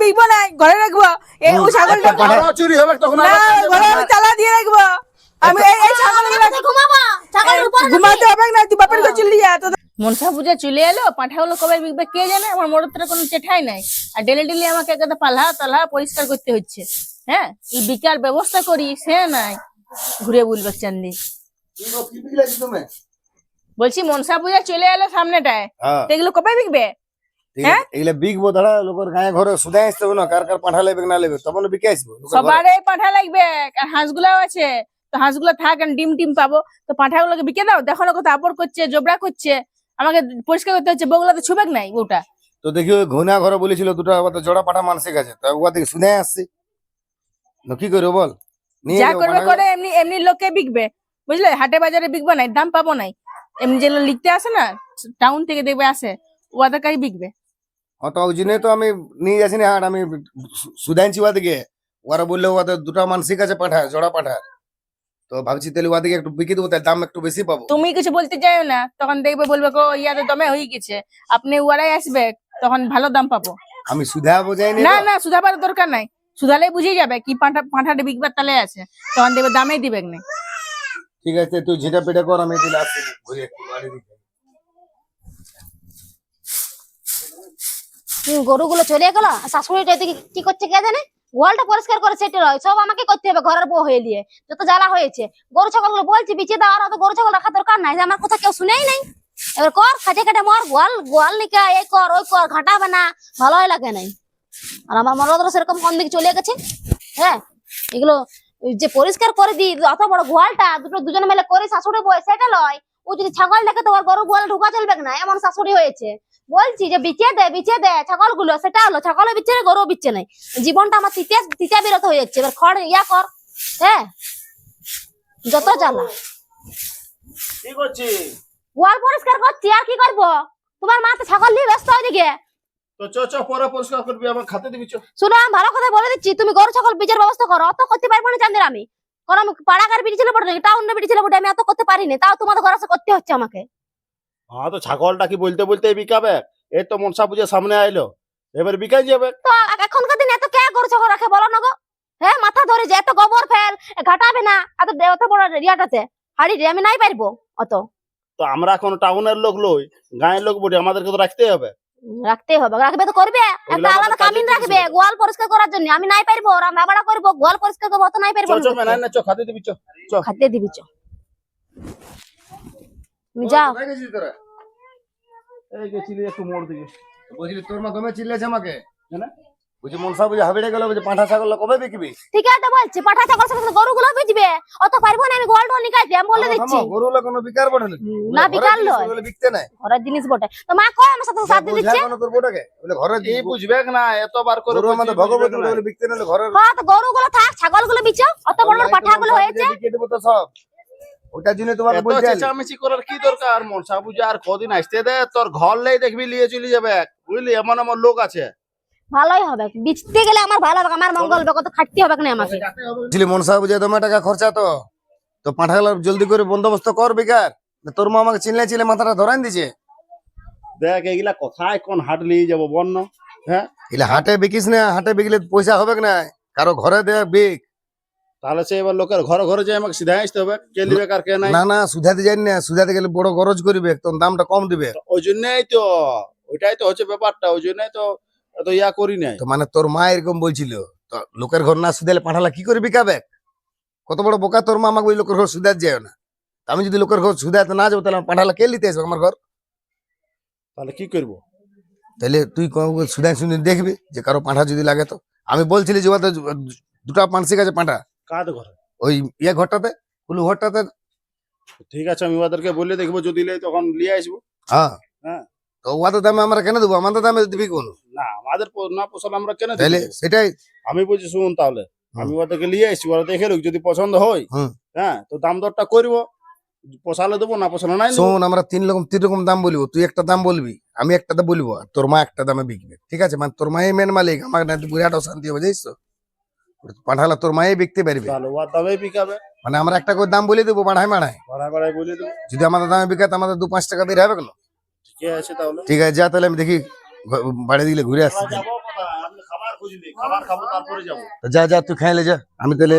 বিকবো না, ঘরে রাখবো। এই ও ছাগলটা চুরি হবে তখন না, ঘরে আমি তালা দিয়ে রাখবো। আমি এই ছাগলগুলো ঘুমাবো ছাগলের উপর ঘুমাতে হবে না, তুই বাপের ঘরে চলে যা। মনসা পূজা চলে এলো, পাঁঠাগুলো কবে বিকবে কে জানে, আমার মোটর কোনো চেঠাই নাই। আর ডেলি ডেলি আমাকে একটা পাল্হা তালহা পরিষ্কার করতে হচ্ছে। হ্যাঁ, এই বিকার ব্যবস্থা করি সে নাই, ঘুরে বলবে চান্দি। বলছি মনসা পূজা চলে এলো সামনেটায়, তো এগুলো কবে বিকবে? এগুলা বিকবো দাঁড়া, লোকের গায়ে ঘরে সুদে আসতে হবে না, কার কার পাঠা লেবে না লেবে, তখন বিকে আসবো। সবারই পাঁঠা লাগবে, আর হাঁসগুলাও আছে। তো হাঁসগুলো থাক, ডিম টিম পাবো, তো পাঁঠাগুলোকে বিকে দাও। দেখো না কত আপড় করছে, জবরা করছে, আমাকে পরিষ্কার করতে হচ্ছে। বউগুলো তো ছুবেক নাই বউটা। তো দেখি ওই ঘুনা ঘরে বলেছিল দুটো আবার তো জোড়া পাঠা মানসিক আছে, তো ওয়া থেকে শুনে আসছি। কি করবো বল, নিয়ে যা যাবো করবে পাঠাগুলো। করে, এমনি এমনি লোকে বিকবে, বুঝলে? হাটে বাজারে বিকবে নাই, দাম পাবো নাই। এমনি যেগুলো লিখতে আসে না, টাউন থেকে দেখবে আসে, ওদের কাছে বিকবে। তো ওই জন্যই তো আমি নিয়ে যাচ্ছি না হাট, আমি সুদাইছি ওয়া দিকে। ওরা বললে ওদের দুটো মানসিক আছে পাঠা, জোড়া পাঠা। তো ভাবছি তাহলে ওয়া দিকে একটু বিকে দেবো, তাহলে দাম একটু বেশি পাবো। তুমি কিছু বলতে চাও না, তখন দেখবে বলবে কো ইয়াদের দমে হয়ে গেছে। আপনি ওরাই আসবে, তখন ভালো দাম পাবো। আমি সুধা বোঝাইনি না তো। না, সুধাবার দরকার নাই। সুধালেই বুঝে যাবে কি পাঁঠাটা বিকবার তালে আছে, তখন দেখবে দামেই দিবে না। ঠিক আছে, তুই ঝিটা পেটা কর, আমি তাহলে আসছি ঘুরে একটু বাড়ি দিকে। গরুগুলো চলে গেল, শাশুড়িটা এদিকে কি করছে কে জানে। গোয়ালটা পরিষ্কার করে সেটে রয়, সব আমাকে করতে হবে ঘরের বউ হয়ে দিয়ে। যত জ্বালা হয়েছে, গরু ছাগলগুলো বলছি বিচে দাও, আর অত গরু ছাগল রাখা দরকার নাই, যে আমার কথা কেউ শুনেই নাই। এবার কর খাটে খাটে মর, গোয়াল গোয়াল নিকা এই কর ওই কর, ঘাটাবে না, ভালোই লাগে নাই। আর আমার মরদরা সেরকম কোন দিকে চলে গেছে। হ্যাঁ, এগুলো যে পরিষ্কার করে দি, অত বড় গোয়ালটা দুজনে মিলে করে শাশুড়ি বই সেটা লয়। ও যদি ছাগল দেখে তো ওর গরু গোয়াল ঢুকা চলবে না, এমন শাশুড়ি হয়েছে। বলছি যে বিচে দে ছাগলগুলো, সেটা হলো ছাগলও বিচ্ছে না, গরুও বিচ্ছে নাই। জীবনটা আমার তিতা বিরত হয়ে যাচ্ছে। এবার খড় ইয়া কর। হ্যাঁ, যত জ্বালা। কি করছিস? গোয়াল পরিষ্কার করছি, আর কি করবো? তোমার মা তো ছাগল নিয়ে ব্যস্ত ওইদিকে। তো চ পরে পরিষ্কার করবি, আমার খাতে দিবি। শুনো, আমি ভালো কথা বলে দিচ্ছি, তুমি গরু ছাগল বিচার ব্যবস্থা করো। অত করতে পারবো না চান্দের আমি, কারণ আমি পাড়াগার বিটি ছিল বটে, টাউনের বিটি ছিল বটে, আমি অত করতে পারিনি। তাও তোমাদের ঘরে এসে করতে হচ্ছে আমাকে। হ্যাঁ, তো ছাগলটা কি বলতে বলতে বিকাবে? এই তো মনসা পূজা সামনে আইলো, এবার বিকাই যাবে। তো এখনকার দিনে এত কে গরু ছাগল রাখে বলো না গো? হ্যাঁ, মাথা ধরে যে এত গোবর ফেল ঘাটাবে না, এত বড় রিয়াটাতে হাড়ি রে, আমি নাই পারবো অত। তো আমরা এখন টাউনের লোক লই, গাঁয়ের লোক বলি, আমাদেরকে তো রাখতেই হবে। রাখতেই হবে, রাখবে তো করবে, একটা আমাদের আলাদা কাজে কামিন দিতে রাখবে হবে। গোয়াল পরিষ্কার করার জন্য। আমি নাই পারবো, ওরা মাবাড়া করবো, গোয়াল পরিষ্কার করবো, অত নাই পারবো চ আমি চ করতে। না চ খাতে দিবি, চ চ। খাতে দিবি চ, তুমি যাও। কোথায় গেছিস তোরা? এই গেছিলি একটু মোড় দিকে। বলছিলি তোর মা দমে চিল্লেছে আমাকে, না? বুঝি মনসা বুঝি হাবিড়ে গেল, বুঝি পাঁঠা ছাগল কবে বিকবি? ঠিক আছে বলছি, পাঠা ছাগল সাথে গরুগুলো বেচবে, অত পারবো না আমি, গোয়ালটা নিকাইতে আমি বলে দিচ্ছি। গরুগুলো কোনো বিকার বটে নাকি? না, বিকার লয়, বিকতে নাই। ঘরের জিনিস বটে। তো মা কয় আমার সাথে সাথ দিয়ে দিচ্ছে। তোর বোটাকে বলে ঘরে এই বুঝবে না, এতবার করে গরু আমাদের ভগবতী বলে বিকতে নাহলে ঘরের হ্যাঁ, তো গরুগুলো থাক, ছাগলগুলো বিচো, অত বড় বড় পাঠাগুলো হয়েছে। বিকে দেবো তো সব। ওটার জন্য তোমাকে এত বলতে চেঁচামেচি করার কি দরকার? মনসা পূজা আর কদিন আসতে দে, তোর ঘর লেই দেখবি লিয়ে চলে যাবে, বুঝলি? এমন এমন লোক আছে। ভালোই হবে, বিচতে গেলে আমার ভালো হবে, আমার মঙ্গল হবে, কত খাটতে হবে না আমাকে। বুঝলি মনসা বুঝে তোমার টাকা খরচা, তো পাঠাগুলো জলদি করে বন্দোবস্ত কর বেকার। তোর মা আমাকে চিনলে মাথাটা ধরাই দিছে। দেখ এগুলা কোথায় কোন হাট নিয়ে যাবো বন্য? হ্যাঁ, এগুলা হাটে বিকিস না, হাটে বিকলে পয়সা হবে না, কারো ঘরে দে বিক। তাহলে সে এবার লোকের ঘরে ঘরে যাই আমাকে সিধা আসতে হবে, কে লিবে কার কে নাই। না না, সুধাতে যাই না, সুধাতে গেলে বড় গরজ করিবে, তোর দামটা কম দিবে। ওই জন্যই তো, ওইটাই তো হচ্ছে ব্যাপারটা, ওই জন্যই তো এত ইয়া করি নাই। তো মানে তোর মা এরকম বলছিল, তো লোকের ঘর না সুদালে পাঠালা কি করে বিকাবে? কত বড় বোকা তোর মা, আমাকে ওই লোকের ঘর সুদাত যায় না। আমি যদি লোকের ঘর সুদাতে না যাবো, তাহলে আমার পাঠালা কে নিতে আসবে আমার ঘর? তাহলে কি করবো? তাহলে তুই সুদাই শুনে দেখবি যে কারো পাঁঠা যদি লাগে। তো আমি বলছিলি যে ওদের দুটা মানসিক আছে পাঁঠা, কাদ ঘরে? ওই ইয়ে ঘরটাতে, কুলু ঘরটাতে। ঠিক আছে, আমি ওদেরকে বলে দেখবো, যদি লেই তখন নিয়ে আসবো। হ্যাঁ হ্যাঁ, তো ওদের দামে আমরা কেন দেবো? আমাদের দামে দিবি কোন? না আমাদের না পোষালে আমরা কেন তাহলে দিবো? সেটাই। আমি বলছি শুনুন, তাহলে আমি ওদেরকে নিয়ে আসছি, ওরা দেখে লোক যদি পছন্দ হয়, হুম। হ্যাঁ, তো দাম দরটা করবো, পোষালে দেবো, না পোষালে নাই নেবো। শোন, আমরা তিন রকম দাম বলবো, তুই একটা দাম বলবি, আমি একটা দাম বলবো, আর তোর মা একটা দামে বিকবে। ঠিক আছে? মানে তোর মাই মেন মালিক, আমার না বিরাট অশান্তি হবে, জানিস তো? পাঠালা তোর মাই বিকতে পারবে, তাহলে ওর দামে বিকাবে, মানে আমরা একটা করে দাম বলে দেবো, বাড়ায় ভাড়া ভাড়ায় বলে দেবো। যদি আমাদের দামে বিকাতে আমাদের 2-5 টাকা বের হবে কেন? ঠিক আছে তাহলে। ঠিক আছে, যা তাহলে আমি দেখি বাড়ি দিলে ঘুরে আসছি। যাবো কোথায়? আপনি খাবার বুঝলি, খাবার খাবো তারপরে যাবো। তো যা যা তুই খাইলে যা, আমি তাহলে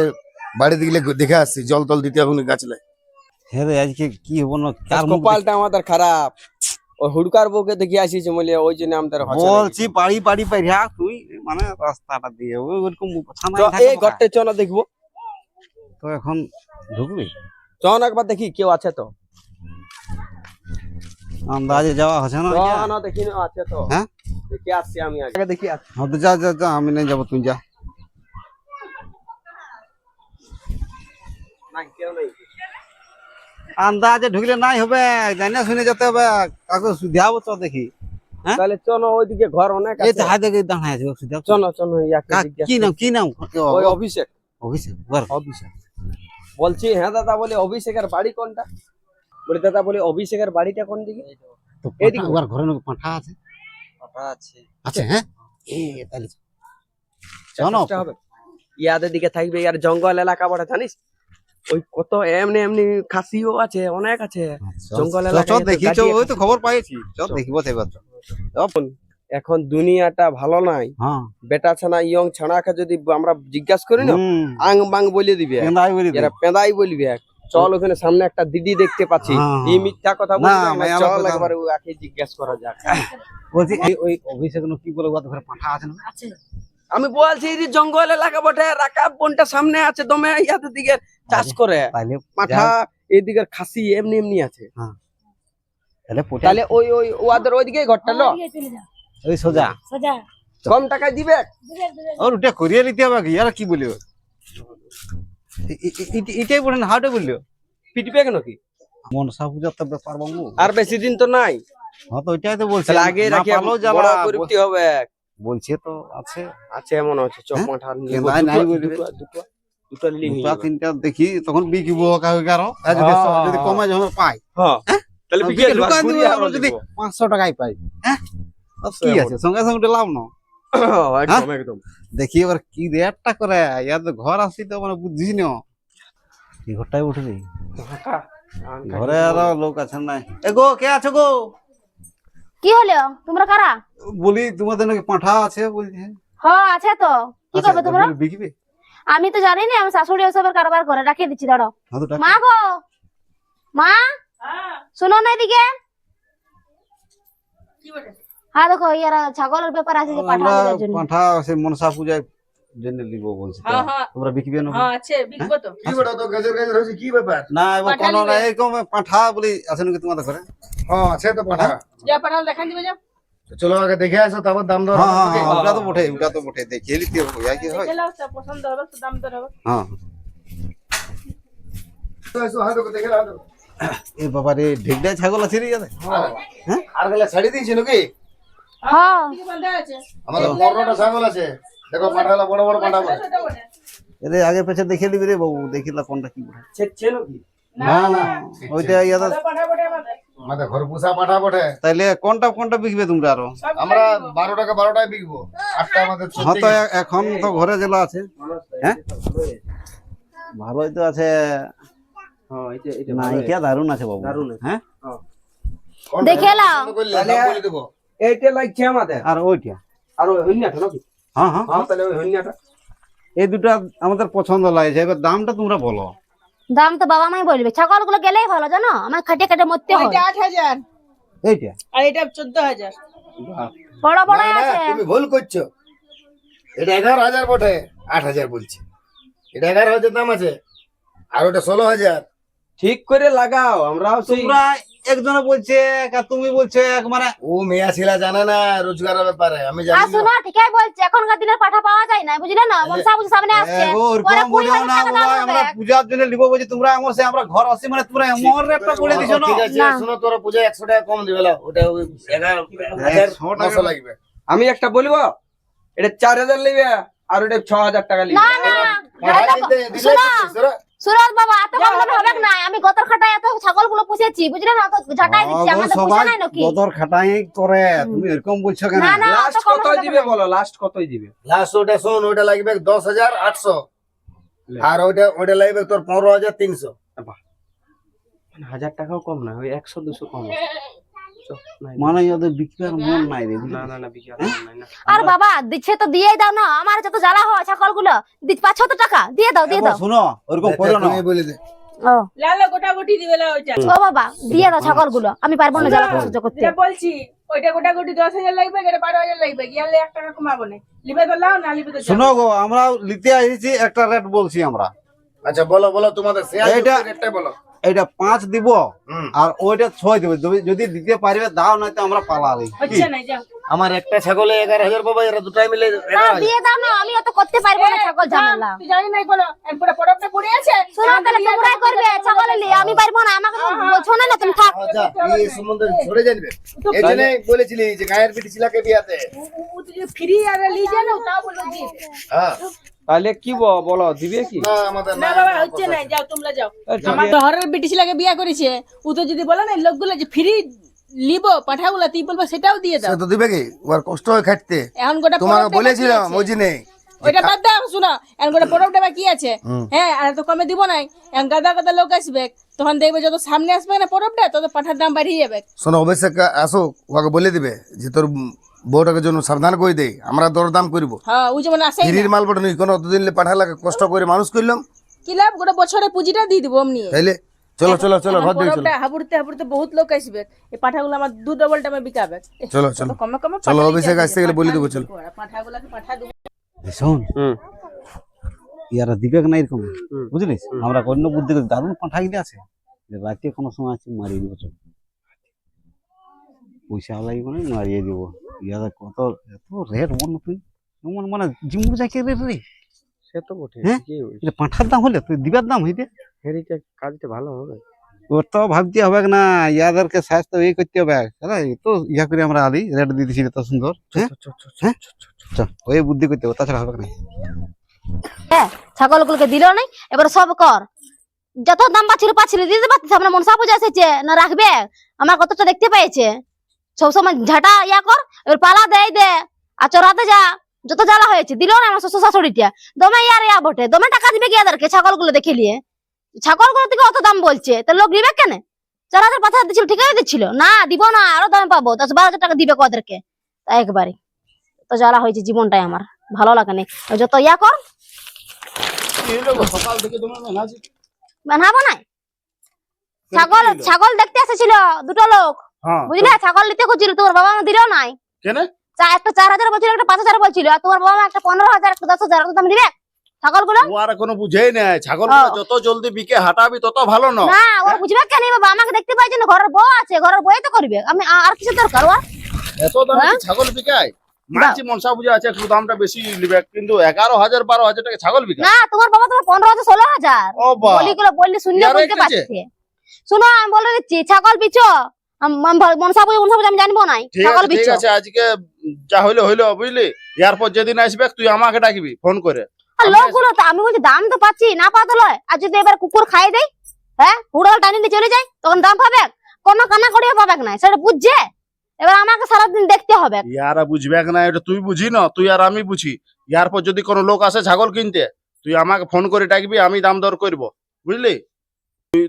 বাড়িতে গেলে দেখে আসছি, জল টল দিতে এখন গাছ লাই। হ্যাঁ রে, আজকে কি হবো না কার মুখ কপালটা আমাদের খারাপ, ওই হুড়কার বউকে দেখে আসিছে বলে ওই জন্য আমাদের হচ্ছে না। বলছি বাড়ি বাড়ি পাইরা তুই মানে রাস্তাটা দিয়ে ওইরকম ছানাই তো থাকে এই তো ঘরটা চলো দেখবো, তো এখন ঢুকবি চল একবার দেখি কেউ আছে তো। আন্দাজে যাওয়া হচ্ছে না চল না দেখি না আছে তো। হ্যাঁ? দেখে আসছি আমি আগে দেখি আসছি। হ্যাঁ তো যা যা যা, আমি নাই যাবো, তুই যা। না কেউ নেই। আন্দাজে ঢুকলে নাই হবে, জানা শুনে যেতে হবে, কাকে সুধাবো তো দেখি। হ্যাঁ? তাহলে চলো ওইদিকে ঘর অনেক এই আছে। তো হাই দেখে দাঁড়ায় আছে সুধাব। চলো চলো ইয়াকে জিজ্ঞাসা কি নাম কি নাম? ওই অভিষেক। অভিষেক বল। অভিষেক বলছি, হ্যাঁ দাদা বলে অভিষেকের বাড়ি কোনটা? বলে দাদা বলে অভিষেকের বাড়িটা কোন দিকে? তো এইদিকে। ওর ঘরে নাকি পাঁঠা আছে? আছে হ্যাঁ, এ তাহলে শোনো, চেষ্টা হবে। ইয়াদের দিকে থাকবে, ইয়ার জঙ্গল এলাকা বটে জানিস, ওই কত এমনি এমনি খাসিও আছে, অনেক আছে জঙ্গল চল এলাকায়। তো দেখি, গাড়ি ওই তো খবর পাইছি, চল দেখিব সেবার। এখন দুনিয়াটা ভালো নাই, হ্যাঁ বেটা ছানা ইয়ং ছানাকে যদি আমরা জিজ্ঞাসা করি না, আং বাং বলে দিবে, কেন্দাই বলি এরা পেঁদাই বলবে। চল ওখানে সামনে একটা দিদি দেখতে পাচ্ছি, হ্যাঁ, এই মিথ্যা কথা বলবে না, না, মায়া চল কথা- একবার ওকে জিজ্ঞাসা করা যাক। বলছি এই ওই অভিষেক কি বলে ওর ঘরে পাঁঠা আছে না? আমি বলছি এই যে জঙ্গল এলাকা বটে, রাকাব বনটা সামনে আছে, দমে ইয়াদের দিকে চাষ করে তাইলে মাঠা, এদিকে খাসি এমনি এমনি আছে। তাহলে পোটা তাহলে ওই ওই ওদের ওইদিকে ঘরটা লো, ওই সোজা কম টাকায় দিবে। ওর ওটা করিয়ে নিতে হবে কি, আর কি বলিও এটাই বলেন হাউটে বললো পিটবে কেন কি? মনসা পূজার তো ব্যাপার বাবু। আর বেশি দিন তো নাই, হ্যাঁ তো ওইটাই তো বলছি, তাহলে আগে না রাখি পারলেও বড় জ্বালা করে উঠতে হবে। বলছে তো আছে আছে মনে হচ্ছে চপ হ্যাঁ? মাঠা নিব, কেনাই নাই দুটো বলবে। দুটো দুটো দুটো লিং দুটা তিনটা দেখি তখন বিকিব কারো, যদি কমে যখন পাই হ্যাঁ, তাহলে বিকেল দোকান দিব, ঘুরিয়ে আমরা আবার যদি দিব। 500 টাকায় পাই, হ্যাঁ তো কি আছে, সঙ্গে সঙ্গে লাভ না। একদম একদম। দেখি এবার কি রেটটা করে, ইয়ার তো ঘর আসছি তো মানে বুঝিস না কি ঘরটাই উঠবি, ঘরে আর লোক আছেন নাই। এ গো কে আছো গো? কি হলো? তোমরা কারা? বলি তোমাদের নাকি পাঁঠা আছে বলছে। হ্যাঁ আছে তো, কি আচ্ছা, করবে তোমরা? বলি বিকবে? আমি তো জানি না, আমার শাশুড়ি ওসবের কারবার করে, রাখিয়ে দিচ্ছি, দাঁড়াও। হ্যাঁ তো টাকা। মা গো, মা শুনো না এদিকে। হ্যাঁ দেখো ইয়ারা ছাগলের ব্যাপার আছে যে আমরা পাঠানোর জন্য। পাঁঠা সে মনসা পূজায় জন্য দিব বলছি তো। তোমরা বিকবে না? হ্যাঁ আছে, বিকবো তো। কি বেটা তো গাজর গাজর হয়েছে, কি ব্যাপার? না এবার পাঁঠা কোনো নিবে। না, এরকম পাঁঠা বলি আছে নাকি তোমাদের ঘরে? হ্যাঁ আছে তো পাঠা। যা পাঠাল দেখান দিবে, যা চলো আগে দেখে আসো, তারপর দাম দর হ্যাঁ হ্যাঁ হবে। হ্যাঁ, ওটা তো বটে, ওটা তো বটে, দেখিয়ে নিতে হবে কি হয়। দেখে নাও, তা পছন্দ হবে তো দাম দর হবে। হ্যাঁ এসো, হাত ধরো, দেখে নাও, হাত ধরো। এ বাবা রে, ঢেকডা ছাগল আছে রে ইয়াতে। হ্যাঁ? আর গেলে ছাড়ি দিয়েছি নাকি? হ্যাঁ কি বান্ধা আছে? আমাদের 15টা ছাগল আছে, দেখো পাঠালা বড় বড় পাঠা বলে। ছোট বটে। এরে আগে পেছে দেখে নিবি রে বাবু, দেখিলা কোনটা কি বটে। ছেড়ছে নাকি? না না ওইটা ইয়াতে। ভালো পাঠা বটে আমাদের। আমাদের ঘর পোষা পাঠা বটে। তাইলে কোনটা কোনটা বিকবে তোমরা আরো? সব আমরা 12 টাকা 12টায় বিকবো, 8টা আমাদের হ্যাঁ তো 40 এখন তো ঘরে জেলা আছে। হ্যাঁ ভালোই তো আছে। হ্যাঁ এটা এটা না ভালো। এটা দারুণ আছে বাবু, দারুণ আছে। হ্যাঁ। কোনটা দেখে নাও। পছন্দ করলে তাহলে- দাম বলে দেবো। এইটা লাগছে আমাদের। আর ওইটা আর ওই হন্যাটা নাকি? হ্যাঁ হ্যাঁ হ্যাঁ তাহলে ওই হন্যাটা। এই দুটা আমাদের পছন্দ লাগছে, এবার দামটা তোমরা বলো। দাম তো বাবা মাই বলবে, ছাগলগুলো গেলেই ভালো জানো, আমার খাটে খাটে মরতে হয়। ওইটা 8000 এইটা আর এটা 14000। বড় বড় না, না, আছে। তুমি ভুল করছো, এটা 11,000 বটে, 8,000 বলছি। এটা 11,000 দাম আছে, আর ওটা 16,000। ঠিক করে লাগাও, আমরাও সেই তোমরা একজনে বলছে আর তুমি বলছে এক, মানে ও মেয়া ছিলা জানে না রোজগারের ব্যাপারে, আমি আর জানি না। শোনো, ঠিকই বলছে, এখনকার দিনের পাঠা পাওয়া যায় না, বুঝলে না, মনসা পুজো সামনে আসছে। এগো, পরে ওরকম বলিও 20,000 না টাকা দাম বাবা, আমরা হবে। পূজার জন্য নিব বলছি, তোমরা আমার সে আমরা ঘর আসি মানে তোমরা এমন রেটটা করে দিছো না। ঠিক আছে, না। শোনো, তোরা পূজা 100 টাকা কম দিবে, লাও, ওটা ওই 11,000 টাকা। লাগবে। আমি একটা বলবো, এটা 4000 নেবে আর ওটা 6000 টাকা নেবে। না না পাঠা এটা- কিনতে দিলে শোনো, বুঝছিস তোরা? সুরজ বাবা এত কম দামে হবে না, আমি গতর খাটায় এত ছাগলগুলো পুষেছি, বুঝলে না, তো ঝাঁটাই দিচ্ছি, আগো আমাদের পুষে সবাই নাই নাকি? বদর খাটাই করে, তুমি এরকম বলছো কেন? না না লাস্ট অত কম কতই হবে দিবে না। বলো, লাস্ট কতই দিবে? লাস্ট ওটা শোন, ওটা লাগবে 10,800, আর ওটা লাগবে তোর 15,300। 1000 টাকাও কম না, ওই 100 200 কম আছে। মানে ওদের বিক্রি আর মন নাই রে, বুঝলি? না বিক্রি নাই না। আর বাবা দিচ্ছে তো দিয়েই দাও না, আমার যত জ্বালা হয় ছাগলগুলো 500 টাকা দিয়ে দাও দিয়ে দাও। শোনো ওরকম করো না, তুমি বলে দে ও লালো গোটাগুটি দিবে না ওইটা ও বাবা দিয়ে দাও ছাগলগুলো, আমি পারবো না জ্বালা সহ্য করতে। যেটা বলছি ওইটা গোটাগুটি 10,000 লাগবে, এটা 12,000 লাগবে, গিয়ালে 1 টাকা কমাবো না, লিবে তো লাও না লিবে তো যাও। শোনো গো, আমরা নিতে আসছি একটা রেট বলছি আমরা। আচ্ছা বলো বলো তোমাদের শেয়ার এইটা- রেটটা বলো। এটা 5 দিব হুম। আর ওইটা 6 দিব, যদি দিতে পারবে দাও, নয়তো আমরা পালালি। হচ্ছে না যাও। আমার একটা ছাগলে 11,000 বাবা, এরা দুটাই মিলে না 11,000। দিয়ে দাও না, আমি অত করতে পারবো না ছাগল ঝামেলা। তুই জানি নাই কোনো এরপরে পড়াটা পড়ে আছে। শোনো তাহলে তোমরাই করবে ছাগল নিয়ে, আমি পারবো না, আমাকে তো বলছো না না তুমি থাক। আচ্ছা এই সম্বন্ধে ছড়ে জানবে এই জন্য বলেছিলি যে গায়ের পিটি ছিলাকে বিয়াতে। ও তুই ফ্রি আর লিজে না তাও বলো দিয়ে দে। হ্যাঁ তাহলে কি বলো দিবে কি? না আমাদের না বাবা হচ্ছে না, যাও তোমরা যাও। আমার শহরের ব্রিটিশ লাগে বিয়া করেছে, ও তো যদি বলে না লোকগুলো যে ফ্রি লিবো পাঠাগুলা তুই বলবো সেটাও দিয়ে দাও। সে তো দিবে কি, ওর কষ্ট হয় খাটতে। এখন গোটা তোমাকে পরবটা বলেছিলাম বাকি আছে। ওই জন্যে। ওইটা বাদ দাও, শুনো এখন গোটা পরবটা বাকি আছে। হ্যাঁ আর তো কমে দিব নাই, এখন গাদা গাদা লোক আসবে, তখন দেখবে যত সামনে আসবে না পরবটা তত পাঠার দাম বাড়িয়ে যাবে। শোনো অবশ্যই আসো, ওকে বলে দিবে যে তোর বউটাকে জন্য সাবধান করে দেই, আমরা দরদাম করবো। হ্যাঁ ও যেমন আসে ফিরির মাল বটে নই, কোনো অতদিন পাঠালাকে কষ্ট করে মানুষ করলাম, কি লাভ, গোটা বছরে পুঁজিটা দিয়ে দিব অমনি। তাইলে চলো চলো চলো ঘর দিকে চলো পরবটা হাবুড়তে হাবুড়তে বহুত লোক আসবে, এই পাঠাগুলো আমার 2 ডবল দামে বিকাবে। চলো চলো কমে কমে চলো পাঠা অভিষেক দিয়ে আসতে গেলে বলে দেবো চলো। পাঠাগুলোকে পাঠা দেবো। শোন হুম ইয়ারা দিবে না এরকম, বুঝলিস? আমরা অন্য বুদ্ধি করি, দারুণ পাঠাইলে আছে যে রাতে কোনো সময় আছে মারিয়ে দিব, চল পয়সা লাগবে না, মারিয়ে দিব। ইয়ারা কত এত রেট বল তুই, এমন মানে জিমু যাকে রেট রে, সে তো বটে, হ্যাঁ? ঠিকই বলছিস। এটা পাঠার দাম হলে তুই দিবার দাম হইতে হেরিটা কাজটা ভালো হবে। ওর তো ভাবতে হবে না, ইয়াদেরকে স্বাস্থ্য এই করতে হবে। এই তো ইয়া করে আমরা আলি রেট দিয়ে দিছি এত সুন্দর, হ্যাঁ হ্যাঁ চল ওই বুদ্ধি করতে হবে, তাছাড়া হবে না। হ্যাঁ ছাগলগুলোকে দিল নাই, এবার সব কর, যত দাম পাচ্ছিল দিতে পারছিস। আমরা মনসা পূজা এসেছে না রাখবে, আমার কতটা দেখতে পেয়েছে, সবসময় ঝাঁটা ইয়া কর, এবার পালা দেয় দে আর চড়াতে যা, যত জ্বালা হয়েছে দিল না আমার শ্বশুর শাশুড়িটা। দমে ইয়ার ইয়া বটে, দমে টাকা দিবে কি এদেরকে ছাগলগুলো দেখে নিয়ে, ছাগলগুলো থেকে অত দাম বলছে, তো লোক নিবে কেন? 4,000 5,000 দিচ্ছিল, ঠিক আছে দিচ্ছিল না, দিব না আরো দামে পাবো, 10-12,000 টাকা দিবে ওদেরকে, তাই একবারে তো জ্বালা হয়েছে জীবনটাই আমার, ভালো লাগে না। যত ইয়া কর কি হলো গো, সকাল থেকে তোমার মেলাজি বানাবো না। ছাগল দেখতে এসেছিল 2টো লোক, হ্যাঁ বুঝলে, ছাগল নিতে খুঁজছিল, তোমার বাবা মা দিল নাই। কেন একটা 4,000 বলছিল, একটা 5,000 বলছিল, আর তোমার বাবা মা একটা 15,000 একটা 10,000 দাম দিবে ছাগলগুলো। ও আর কোনো বুঝেই নাই, ছাগল হ্যাঁ। যত জলদি বিকে হাঁটাবি তত ভালো না। না ওর বুঝবে কেন বাবা, আমাকে দেখতে পাইছে না, ঘরের বউ আছে, ঘরের বউই তো করবে, আমি আর কিছু দরকার ওর? এত দামে কি ছাগল বিকায়? মানছি মনসা পূজা আছে একটু দামটা বেশি নিবে, কিন্তু 11,000 12,000 টাকা ছাগল বিকায়। না তোমার বাবা তোমার 15,000 16,000 ও বাবা, বলিগুলো বললে শুনলে ইয়ারও বুঝতে এসেছে? পারছে। শুনো আমি বলে দিচ্ছি, ছাগল বিচো, মনসা পূজা আমি জানবো নাই, ঠিক ছাগল আছে ঠিক বিচো। আছে, আজকে যা হইলো হইলো বুঝলি, এরপর যেদিন আসবে তুই আমাকে ডাকবি ফোন করে। আর লোকগুলো তো আমি বলছি দাম তো পাচ্ছি না পাতা লয়, আর যদি এবার কুকুর খাই দেয়, হ্যাঁ হুড়াল টানি নিয়ে চলে যায়, তখন দাম পাবে, কোনো কানা করিও পাবে না, সেটা বুঝছে। এবার আমাকে সারাদিন দেখতে হবে। ইয়ারা বুঝবে না, এটা তুই বুঝি না, তুই আর আমি বুঝি। এরপর যদি কোনো লোক আসে ছাগল কিনতে, তুই আমাকে ফোন করে ডাকবি, আমি দাম দর করব, বুঝলি?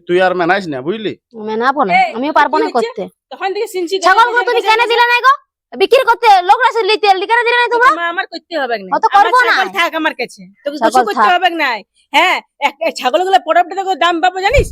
তুই আর মেনাইস না, বুঝলি? মেনাবো না, আমিও পারবো না করতে। তখন থেকে সিনসি ছাগলগুলো তুমি কেন দিলে নাই গো বিক্রি করতে? লোক আছে লিতে লিকারে দিলে নাই তোমরা? আমার করতে হবে না, অত করবো না। ছাগল থাক আমার কাছে, তোকে ছাগল কিছু করতে থাক। হবে না। হ্যাঁ ছাগলগুলো পরবটা তোকে দাম পাবো জানিস,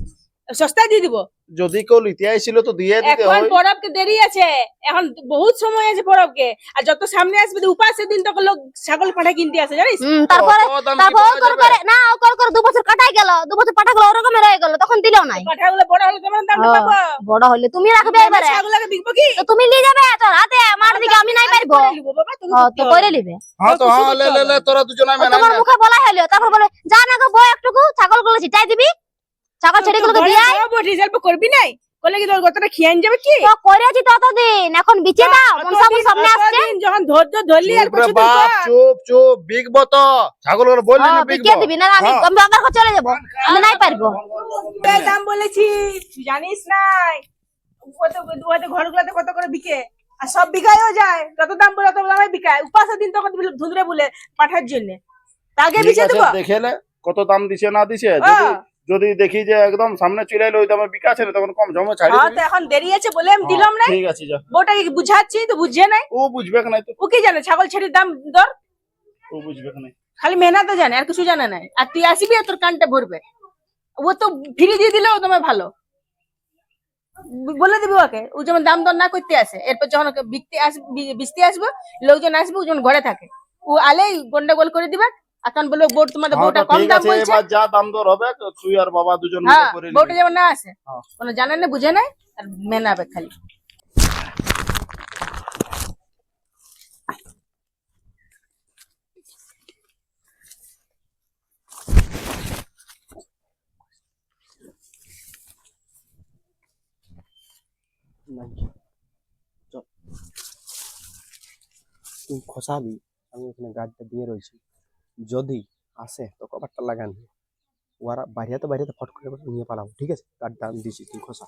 সস্তায় দিয়ে দিব। যদি কেউ লিতে আইছিল তো দিয়ে দিতে এখন হয়। পরবকে দেরি আছে, এখন বহুত সময় আছে পরবকে, আর যত সামনে আসবে উপাসের দিন তোকে লোক ছাগল পাঠা কিনতে আসে জানিস। তারপরে অত দাম কি তারপর পাওয়া যাবে? করে না ও করে 2 বছর কাটাই গেল, 2 বছর পাঠাগুলো ওরকম রয়ে গেল, তখন দিলো নাই। পাঠাগুলো বড় হলে তোমার দাম হ্যাঁ, পাবো। বড় হলে তুমি রাখবে এবারে, ছাগলকে বিকবো কি? তো তুমি নিয়ে যাবে তো রাতে আমার দিকে, আমি নাই পারবো। করে নিবো বাবা, তোকে করতে তো হবে করে না। নিবে। হ্যাঁ তো হ্যাঁ, লে তোরা দুজনে মেনাই তোমার না। মুখে বলা হলো, তারপর বলে যা না গো বউ একটুকু ছাগলগুলো ছিটাই দিবি, ছাগল ছেড়েগুলোকে তো দিয়ে বড় বড় রিজাল্ট করবি নাই, করলে কি তোর গতটা খিয়ান যাবে কি? তো করেছি ততদিন, এখন বিচে দাও, মনসা পূজা সামনে আসছে। অতদিন যখন ধৈর্য ধরলি আর চুপ রে কিছু বাপ, চুপ চুপ, বিকবো তো ছাগল বললি না বিকে বিকবো। দিবি না, আমি হ্যাঁ। আমি বাবার কাছে চলে যাবো, আমি নাই পারবো। দাম বলেছি তুই জানিস নাই, ওতে ঘরগুলোতে কত করে বিকে, আর সব বিকায়ও যায়, যত দাম বলে তত দামে বিকায়। উপাসের দিন তখন ধুঁধরে বলে পাঠার জন্য, তাকে ঠিক বিছে আছে, দেবো। দেখে নে কত দাম দিছে না দিছে। হ্যাঁ। যদি দেখি যে একদম সামনে চলে এলো ওই দামে বিকা আছে না, তখন কম জমে ছাড়ি হ্যাঁ, দিবি। তো এখন দেরি আছে বলে আমি দিলাম না। ঠিক আছে যা, বউটাকে বুঝাচ্ছি তো বুঝছে নাই। ও বুঝবে না তো, ও কি জানে ছাগল ছেড়ির দাম দর? ও বুঝবে না। খালি মেহনত জানে, আর কিছু জানে নাই। আর তুই আসবি আর তোর কানটা ভরবে। ও তো ফ্রি দিয়ে দিলেও তোমার ভালো, বলে দিবি ওকে। ও যেমন দাম দর না করতে আসে, এরপর যখন ওকে বিচতে আসবে, লোকজন আসবে, ও যখন ঘরে থাকে, ও আলেই গন্ডগোল করে দিবে। আর তখন বলবো বোর্ড তোমাদের হ্যাঁ, বউটা তো কম ঠিক দাম আছে, বলছে। এবার যা দাম দর হবে তো তুই আর বাবা দুজন মিলে হ্যাঁ, করে বউটা নিবি। যেমন না আসে, হ্যাঁ। কোনো জানে না বুঝে নাই, আর মেনাবে খালি। তুই খসাবি, আমি ওখানে গাড়িটা দিয়ে রয়েছি, যদি আসে তো কভারটা লাগান, ওরা বাড়িয়াতে বাড়িয়াতে ফট করে নিয়ে পালাবো। ঠিক আছে, গাড়িটা আমি দিচ্ছি, তুই খসা।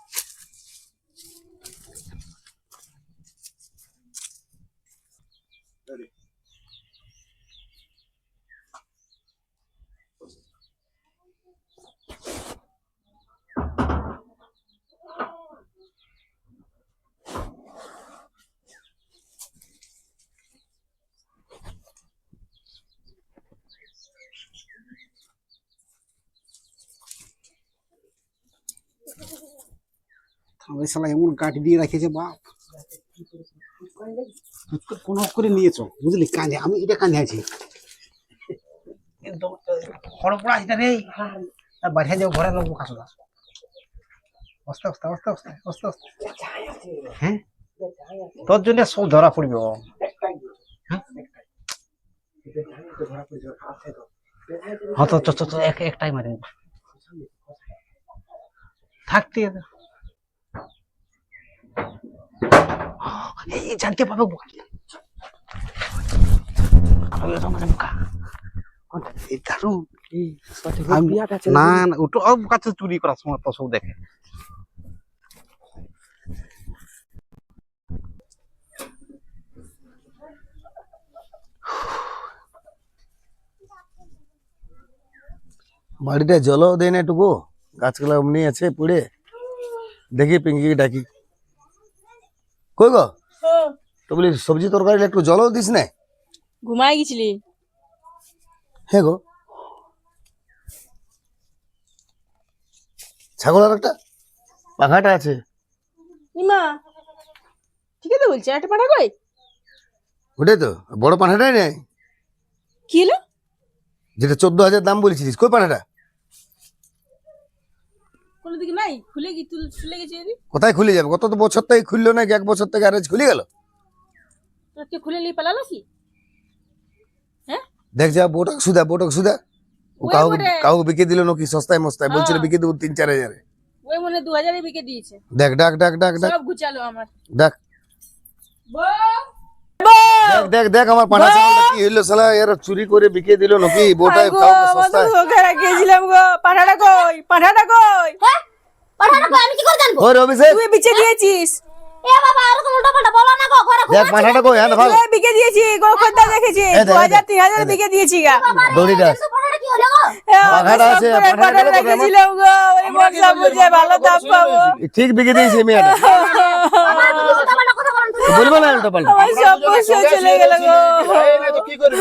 আমি শালা এমন কাটি দিয়ে রেখেছে বাপ, কোন করে নিয়েছ বুঝলি? কাঁধে আমি এটা কাঁধে আছি, একদম খড়পড়া এটা রে। বাড়িয়ে যাও, ঘরে লোক আসো না। আস্তে আস্তে আস্তে আস্তে আস্তে আস্তে। হ্যাঁ, তোর জন্য সব ধরা পড়বে। হ্যাঁ তো একটাই মারে থাকতে জানতে পারবো। দারুন না, ওটা কাছে চুরি করার সময় তো সব দেখে। বাড়িতে জলও দেয় না এটুকু, গাছগুলো এমনি আছে পুড়ে। দেখি পিঙ্কি ডাকি, কই গো? তো বলি সবজি তরকারি একটু জলও দিস না। ঘুমাই গেছিলি? হ্যাঁ গো, ছাগল আর একটা পাখাটা আছে। ইমা ঠিক আছে বলছে, একটা পাঠা কই? ওটাই তো বড় পাঠাটাই নেই, কি হলো? যেটা 14,000 দাম বলেছিলিস, কই পাঠাটা? কোনো দিকে নাই, খুলে চলে গেছে। কোথায় খুলে যাবে? কত তো বছর থেকে খুললো নাকি, 1 বছর থেকে আরেজ খুলে গেল। কে খুলে নিয়ে পালালো কি? দেখ যা বোটক সুদা ও ওই কাউকে বটে। কাউকে বিকে দিল নাকি সস্তায় মস্তায়, বলছিল বিকে দেবো 3-4 হাজারে। ওই মনে 2000 বিকে দিয়েছে। দেখ ডাক ডাক ডাক ডাক সব গুচালো আমার। ডাক বউ দেখ দেখ আমার পাঠা ছাগলটা কি হইলো শালা, এর চুরি করে বিকে দিল নাকি বোটায় কাউকে সস্তায়। গেছিলাম গো, পাঠাটা কই? পাঠাটা কই? হ্যাঁ পাঠাটা কই? আমি কি করে জানবো? ওই অভিষেক তুই বিচে দিয়েছিস? এ বাবা এরকম উল্টা পাল্টা বলো না গো, ঘরে দেখ পাঠাটা কই, হ্যাঁ ভাগ তুই বিকে দিয়েছি, গো খদ্দা দেখেছি। এই দেখ, 2000-3000 বিকে দিয়েছি গা। দড়িটা পাঠাটা কি হলো গো? পাখাটা আছে, পাখাটা পাঠাটা কত দাম? রেখেছিলাম গো, ওই মনসা বুঝে ভালো দাম পাবো। ঠিক বিকে দিয়েছি মেয়েটা, বাবা তুমি উল্টা পাল্টা কথা বলেন তুমি। বলবো না উল্টা পাল্টা। আমার সব পয়সা চলে গেল গো। তো কি করবি?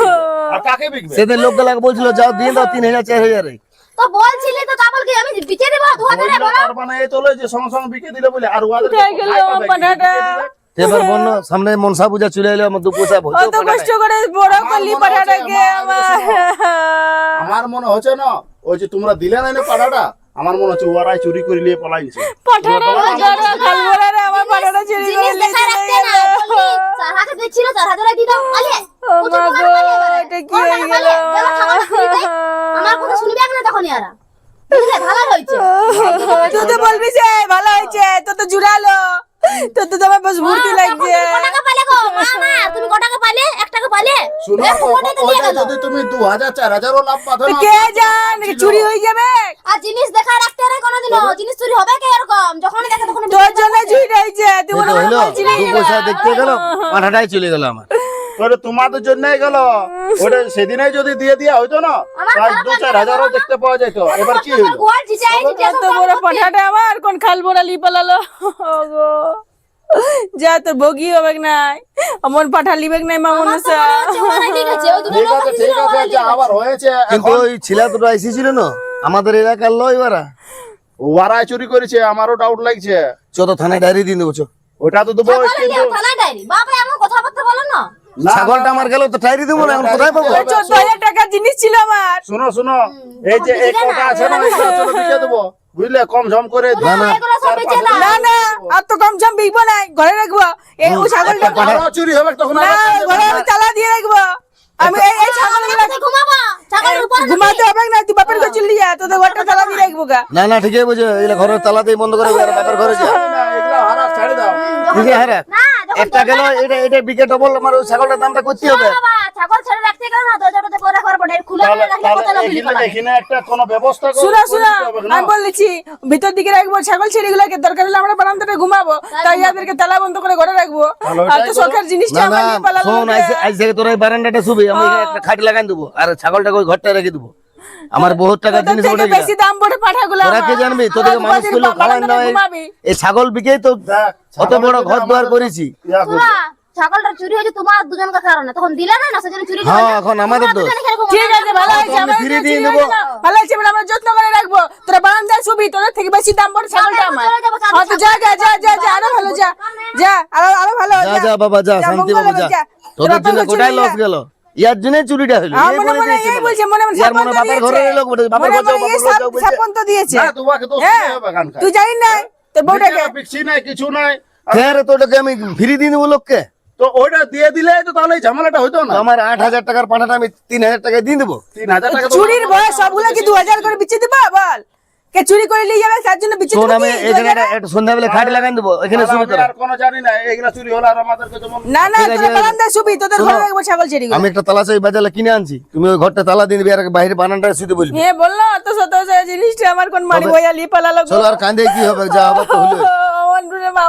আর কাকে বিকবে? সেদিন লোকগুলাকে বলছিল যাও দিয়ে দাও 3,000-4,000। তো বলছিলি তো চাবল কি আমি বিচে দেব 2000 এ বলো? তার মানে এই চলে যে সঙ্গে সঙ্গে বিকে দিলে বলে, আর ওদের উঠে গেল পাঠাটা। এবার বন্য সামনে মনসা পূজা চলে এলো, আমার 2 পয়সা ভরতে অত কষ্ট করে বড় করলি পাঠাটাকে আমার। আমার মনে হচ্ছে না ওই যে তোমরা দিলে না পাড়াটা, আমার মনে হচ্ছে ওরাই চুরি করে নিয়ে পলাইছে। পাঠাটা জড়া খালবো রে, আমার পাঠাটা চুরি করে জিনিস দেখা রাখতে না বললি 4000 দিছিল 4000 এ দিদাও আলে ও মা গো, এটা কি হয়ে গেল? আমার কথা শুনবি না তখন ইয়ারা বুঝলে ভালো হইছে। তুই তো বলবি যে ভালো হয়েছে, তো তো জুড়ালো, তো তো তোমার বস ভর্তি লাগছে। কটাকা পালে গো মামা? তুমি কটাকা পালে? 1 টাকা পালে? শুনো ওইটা যদি তুমি 2000-4000 লাভ পাতো না, কে জান চুরি হয়ে যাবে। আর জিনিস দেখা রাখতে রে কোনদিনও জিনিস চুরি হবে কি এরকম? যখনই দেখে তখন তোর জন্য চুরি হয়েছে, তুই মনে হইলো বলছিলি 2 পয়সা দেখতে গেল, পাঠাটাই চলে গেল আমার। ওটা তোমাদের জন্যই গেল। ওটা সেদিনই যদি দিয়ে দেওয়া হইতো না, প্রায় 2-4 হাজারও দেখতে পাওয়া যেত। এবার কি হইলো? গোয়াল চিচাই চিচাই কত বড় পাঠাটা আমার কোন খাল বড়া লি পালালো গো। যা তোর ভোগী হবে নাই, অমন পাঠা লিবে নাই মা মনসা। ঠিক আছে ওই দুটো ঠিক লোক আছে ঠিক আছে, যা আবার হয়েছে কিন্তু এখন। ওই ছিলা দুটো এসেছিল না আমাদের এলাকার লয় ওরা, ওরাই চুরি করেছে, আমারও ডাউট লাগছে। চত থানায় ডায়েরি দিয়ে দেবো চো। ওটা তো দেবো, কিন্তু থানা ডায়েরি বাবা এমন কথাবার্তা বলো না। না, ছাগলটা আমার গেল তো ডায়েরি দেবো না, এখন কোথায় পাবো? 14,000 টাকার জিনিস ছিল আমার। শুনো শুনো, এই যে এই কটা আছে না, এগুলো চলো বিকে দেবো, বুঝলে? কম ঝম করে না না এগুলো সব বেচে দাও। না না আর তো কম সম বিকবো নাই, ঘরে রাখবো। এই ও ছাগলটা আরো চুরি হবে তখন। না, ঘরে আমি তালা দিয়ে রাখবো। আমি এই ছাগলগুলো কোথায় ঘুমাবা ছাগলের উপর ঘুমাতে হবে না, তুই বাপের ঘরে চলে যা, তোদের ঘরটা তালা দিয়ে রাখবো গা। না না ঠিকই বুঝে, এগুলো ঘরের তালাতেই বন্ধ করে আর বাপের ঘরে যা। এগুলো হারা ছাড়ি দাও। ঠিক আছে হ্যাঁ, না যখন একটা গেল, এটা এটা বিকে ডবল আমার ওই ছাগলটার দামটা করতে হবে। বাবা ছাগল ছেড়ে রাখতে গেল না দরজাটা করে রাখার পরে খুলে তাহলে রাখলে কত লাভ হইলো তাহলে এখানে একটা কোনো ব্যবস্থা করে শুনো শুনো, দিতে হবে না? আমি বলেছি ভিতর দিকে রাখবো ছাগল ছেড়েগুলোকে, দরকার হলে আমরা বারান্দাটা ঘুমাবো, তাই ইয়াদেরকে তালা বন্ধ করে ঘরে রাখবো। তাহলে আর ওইটাই তো করো। শখের জিনিসটা না আমার না নিয়ে পালালো শোন, না। আজ থেকে তোরা এই বারান্দাটা শুবি, আমি এখানে একটা খাট লাগাই দেবো আর ছাগলটাকে ওই ঘরটা রেখে দেবো। আমার বহুত টাকার তোদের জিনিস থেকে ওঠে বেশি দাম পড়ে পাঠাগুলো তোরা কি আমার। জানবি? তোদেরকে আমার মানুষ দুদিন করলো খাওয়ান বারান্দায় দাওয়াই, ঘুমাবি। এই ছাগল বিকেই তো দেখ, অত ছাগল বড় যদি ঘর দুয়ার আমাদের করেছি। ইয়া করবে। তোরা ছাগলটা চুরি হয়েছে তোমার দুজনকার কারণে তখন দিলে না সেজন্য চুরি হ্যাঁ এখন আমাদের তো ঠিক আছে ভালো হয়েছে, আমি আমার ফিরিয়ে চুরি দিয়ে হয়ে দেবো। গেল। ভালো হয়েছে, এবার আমরা যত্ন করে রাখবো। তোরা বারান্দায় শুবি, তোদের থেকে বেশি দাম পড়ে ছাগলটা আমার। হ্যাঁ তো যা যা যা যা যা, আরো ভালো যা যা, আরো ভালো যা যা বাবা যা, শান্তি বাবা যা। তোদের জন্য কোটাই লস গেল, ইয়ার জন্য চুরিটা হলো। এই মনে বলে মনে দিয়েছে এই বলে। বলছে, মনে মনে ইয়ার মনে সাপন্ত বাপের ঘরে দিয়েছে। লোক বলে, বাপের মনে ঘর যাও, মনে বাপের এই ঘর যাও বলছে। সাপন্ত দিয়েছে। না, তোমাকে তো হ্যাঁ, শুনতে হবে গানটা। তুই জানিস না তোর বউটাকে বিকেলে পিচ্ছি নাই, কিছু নাই। হ্যাঁ রে, তোটাকে আমি ফিরিয়ে দিয়ে দেবো লোককে। তো ওইটা দিয়ে দিলে তো তাহলে এই ঝামেলাটা হইতো না। তো আমার 8,000 টাকার পাঠাটা আমি 3,000 টাকায় দিয়ে দেবো। 3,000 টাকা তো চুরির ভয় সবগুলো কি 2,000 করে বিচ্ছে দিবা? বল কে চুরি করে নিয়ে যাবে তার জন্য বিচ্ছে শোন, দিবা আমি কি এখানে 2,000? একটা সন্ধ্যাবেলা খাট লাগাই দেবো, এখানে তাহলে শুবি আমি তোরা। আর কোনো জানি না, এগুলা চুরি হলে আর আমাদেরকে যেমন না না, ঠিক আছে, তোরা বারান্দায় শুবি, তোদের শোনো, ঘরে রাখবো ছাগল ছেড়ি আমি একটা তালা চাই বাজালে কিনে আনছি, তুমি ওই ঘরটা তালা দিয়ে দিবি আর বাইরে বারান্দায় শুতে বলবি। হ্যাঁ বললো তো শত জিনিসটা আমার কোন মারি বইয়া লি পালালো গো। চলো আর কান্দে কি হবে, যা হবে তো হলো।